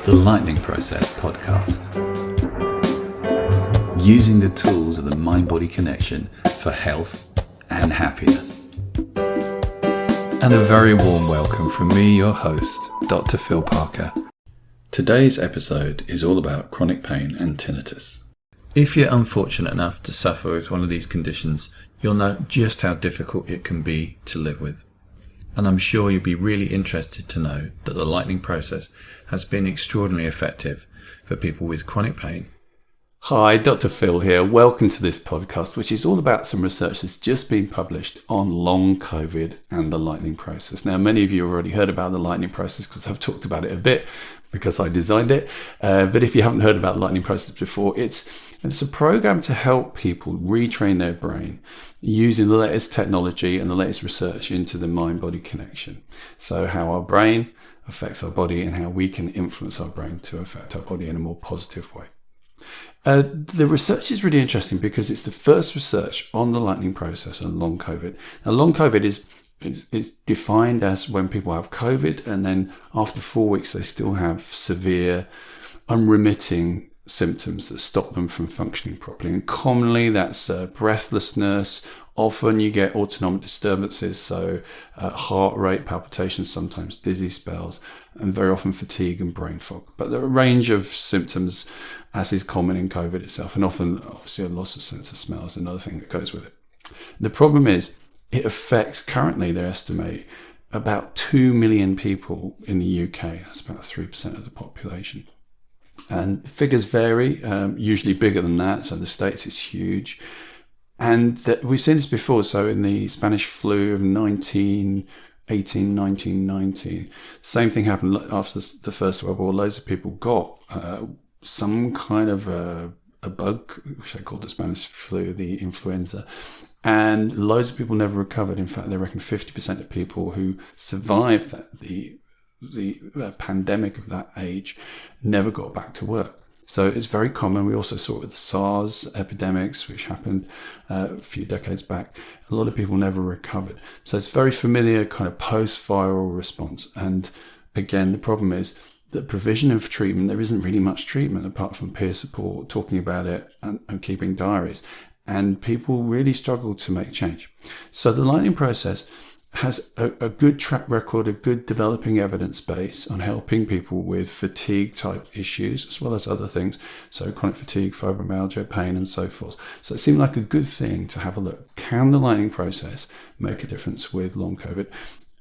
the Lightning Process podcast. Using the tools of the mind-body connection for health and happiness. And a very warm welcome from me, your host, Dr. Phil Parker. Today's episode is all about chronic pain and tinnitus. If you're unfortunate enough to suffer with one of these conditions, you'll know just how difficult it can be to live with. And I'm sure you'll be really interested to know that the Lightning Process has been extraordinarily effective for people with chronic pain. Hi, Dr. Phil here. Welcome to this podcast, which is all about some research that's just been published on long COVID and the Lightning Process. Now, many of you have already heard about the Lightning Process because I've talked about it a bit because I designed it. But if you haven't heard about the Lightning Process before, it's a program to help people retrain their brain using the latest technology and the latest research into the mind-body connection. So how our brain affects our body and how we can influence our brain to affect our body in a more positive way. The research is really interesting because it's the first research on the Lightning Process and long COVID. Now, long COVID is defined as when people have COVID and then after 4 weeks they still have severe, unremitting symptoms that stop them from functioning properly. And commonly that's breathlessness. Often you get autonomic disturbances, so heart rate, palpitations, sometimes dizzy spells, and very often fatigue and brain fog. But there are a range of symptoms, as is common in COVID itself, and often, obviously, a loss of sense of smell is another thing that goes with it. The problem is, it affects, currently they estimate, about 2 million people in the UK. That's about 3% of the population. And figures vary, usually bigger than that, so the States is huge. And we've seen this before, so in the Spanish flu of 1919, same thing happened after the First World War. Loads of people got some kind of a bug, which they called the Spanish flu, the influenza, and loads of people never recovered. In fact, they reckon 50% of people who survived the pandemic of that age never got back to work. So it's very common. We also saw it with the SARS epidemics, which happened a few decades back. A lot of people never recovered. So it's very familiar kind of post-viral response. And again, the problem is the provision of treatment. There isn't really much treatment apart from peer support, talking about it and keeping diaries. And people really struggle to make change. So the Lightning Process has a good track record, a good developing evidence base on helping people with fatigue type issues, as well as other things. So chronic fatigue, fibromyalgia, pain, and so forth. So it seemed like a good thing to have a look. Can the Lightning Process make a difference with long COVID?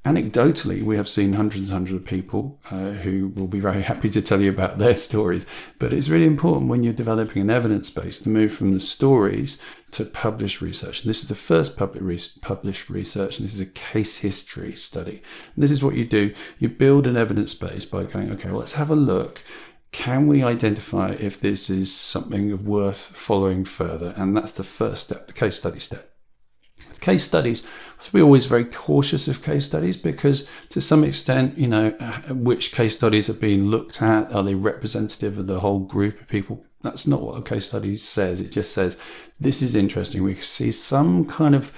Anecdotally, we have seen hundreds and hundreds of people who will be very happy to tell you about their stories. But it's really important when you're developing an evidence base to move from the stories to published research. And this is the first published research, and this is a case history study. And this is what you do. You build an evidence base by going, okay, well, let's have a look. Can we identify if this is something worth following further? And that's the first step, the case study step. Case studies, we're always very cautious of case studies because to some extent, which case studies are being looked at, are they representative of the whole group of people? That's not what a case study says. It just says, this is interesting. We can see some kind of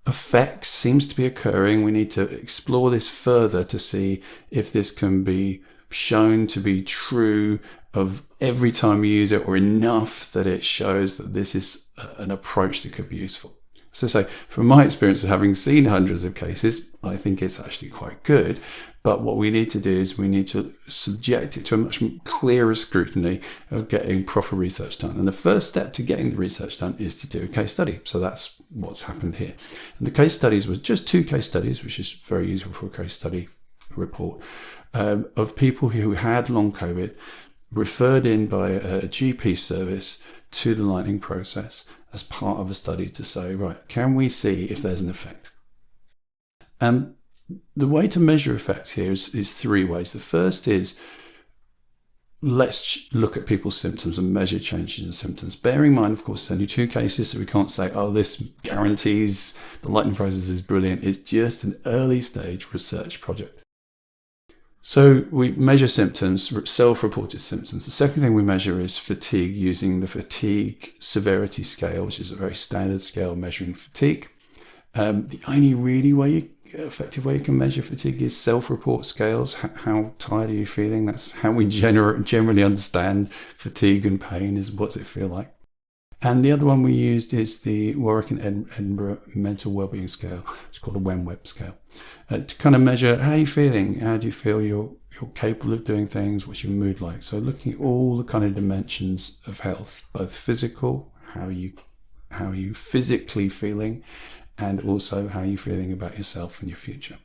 effect seems to be occurring. We need to explore this further to see if this can be shown to be true of every time you use it or enough that it shows that this is an approach that could be useful. So from my experience of having seen hundreds of cases, I think it's actually quite good. But what we need to do is we need to subject it to a much clearer scrutiny of getting proper research done. And the first step to getting the research done is to do a case study. So that's what's happened here. And the case studies was just 2 case studies, which is very useful for a case study report, of people who had long COVID, referred in by a GP service to the Lightning Process as part of a study to say, right, can we see if there's an effect? The way to measure effect here is 3 ways. The first is, let's look at people's symptoms and measure changes in symptoms. Bearing in mind, of course, there's only 2 cases, so we can't say, oh, this guarantees the Lightning Process is brilliant. It's just an early stage research project. So we measure symptoms, self-reported symptoms. The second thing we measure is fatigue using the fatigue severity scale, which is a very standard scale measuring fatigue. The only really way effective way you can measure fatigue is self-report scales. How tired are you feeling? That's how we generally understand fatigue and pain, is what's it feel like. And the other one we used is the Warwick and Edinburgh Mental Wellbeing Scale. It's called a Webscale. To kind of measure how you're feeling. How do you feel you're capable of doing things? What's your mood like? So looking at all the kind of dimensions of health, both physical, how are you physically feeling, and also how you're feeling about yourself and your future.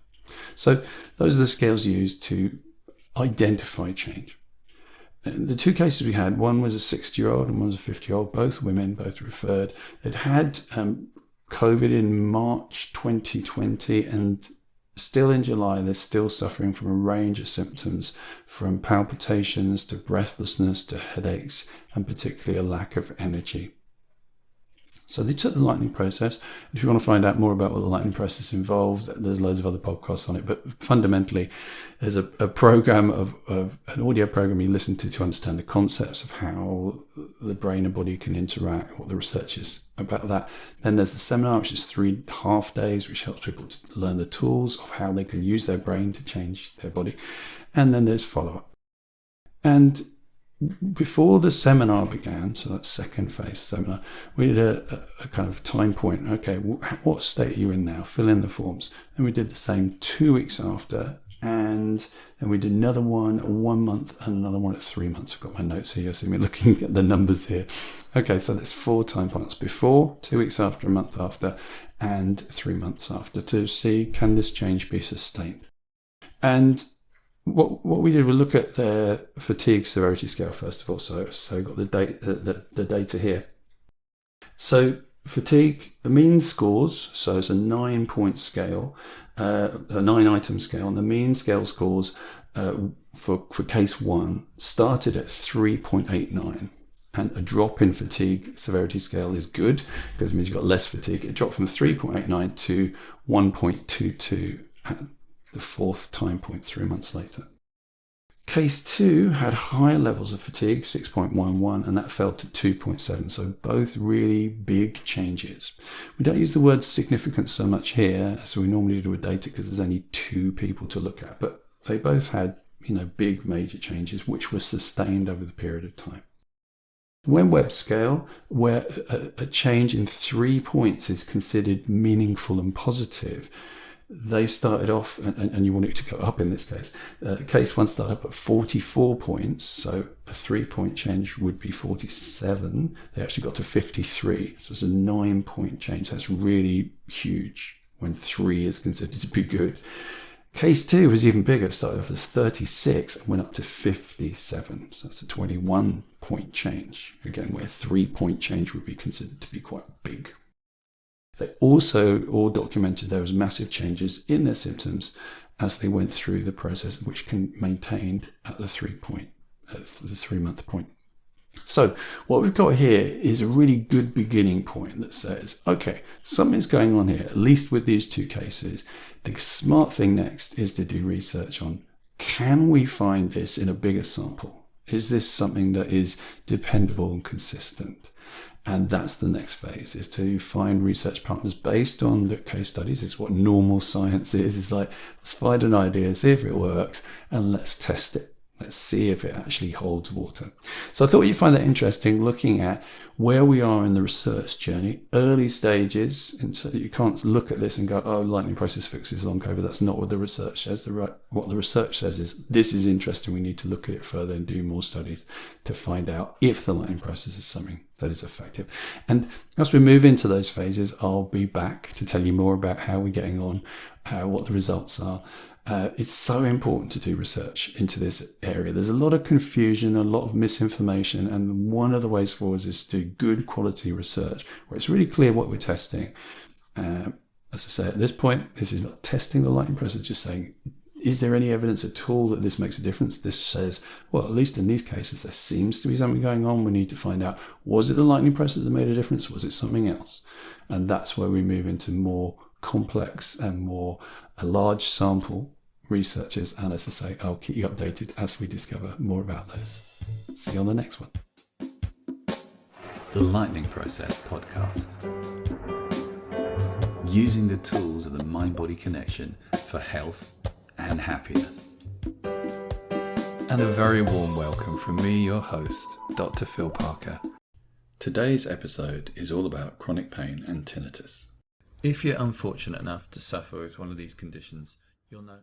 So those are the scales used to identify change. The two cases we had, one was a 60-year-old and one was a 50-year-old, both women, both referred. They'd had COVID in March 2020, and still in July, they're still suffering from a range of symptoms, from palpitations to breathlessness to headaches, and particularly a lack of energy. So they took the lightning process. If you want to find out more about what the lightning process involves, there's loads of other podcasts on it. But fundamentally, there's a program of an audio program you listen to understand the concepts of how the brain and body can interact, what the research is about that. Then there's the seminar, which is 3.5 days, which helps people to learn the tools of how they can use their brain to change their body. And then there's follow-up. And before the seminar began, so that second phase seminar, we did a kind of time point. Okay, what state are you in now? Fill in the forms. And we did the same 2 weeks after, and then we did another one at 1 month and another one at 3 months. I've got my notes here, so me looking at the numbers here. Okay, so that's 4 time points: before, 2 weeks after, a month after, and 3 months after, to see, can this change be sustained? And what we did was look at the fatigue severity scale first of all. So got the data here. So fatigue, the mean scores. So it's a 9-point scale, a 9-item scale, and the mean scale scores for case 1 started at 3.89. And a drop in fatigue severity scale is good because it means you've got less fatigue. It dropped from 3.89 to 1.22 at the 4th time point 3 months later. Case 2 had higher levels of fatigue, 6.11, and that fell to 2.7. So both really big changes. We don't use the word significant so much here, so we normally do with data because there's only 2 people to look at. But they both had, big major changes which were sustained over the period of time. When Webscale, where a change in 3 points is considered meaningful and positive, they started off, and you want it to go up in this case. Case 1 started up at 44 points, so a 3-point change would be 47. They actually got to 53, so it's a 9-point change. That's really huge when 3 is considered to be good. Case 2 was even bigger. It started off as 36 and went up to 57. So that's a 21-point change. Again, where 3-point change would be considered to be quite big. They also all documented there was massive changes in their symptoms as they went through the process, which can maintain at the 3-month point. So what we've got here is a really good beginning point that says, okay, something's going on here, at least with these 2 cases. The smart thing next is to do research on, can we find this in a bigger sample? Is this something that is dependable and consistent? And that's the next phase, is to find research partners based on the case studies. It's what normal science is. It's like, let's find an idea, see if it works, and let's test it. Let's see if it actually holds water. So I thought you'd find that interesting, looking at where we are in the research journey, early stages, and so that you can't look at this and go, oh, lightning process fixes long COVID. That's not what the research says. What the research says is, this is interesting. We need to look at it further and do more studies to find out if the lightning process is something that is effective. And as we move into those phases, I'll be back to tell you more about how we're getting on, what the results are. It's so important to do research into this area. There's a lot of confusion, a lot of misinformation, and one of the ways forward is to do good quality research where it's really clear what we're testing. As I say, at this point, this is not testing the lightning process, just saying, is there any evidence at all that this makes a difference? This says, well, at least in these cases, there seems to be something going on. We need to find out, was it the lightning process that made a difference? Was it something else? And that's where we move into more complex and more a large sample researches. And as I say, I'll keep you updated as we discover more about those. See you on the next one. The Lightning Process Podcast. using the tools of the mind-body connection for health and happiness. And a very warm welcome from me, your host, Dr. Phil Parker. Today's episode is all about chronic pain and tinnitus. If you're unfortunate enough to suffer with one of these conditions, you'll know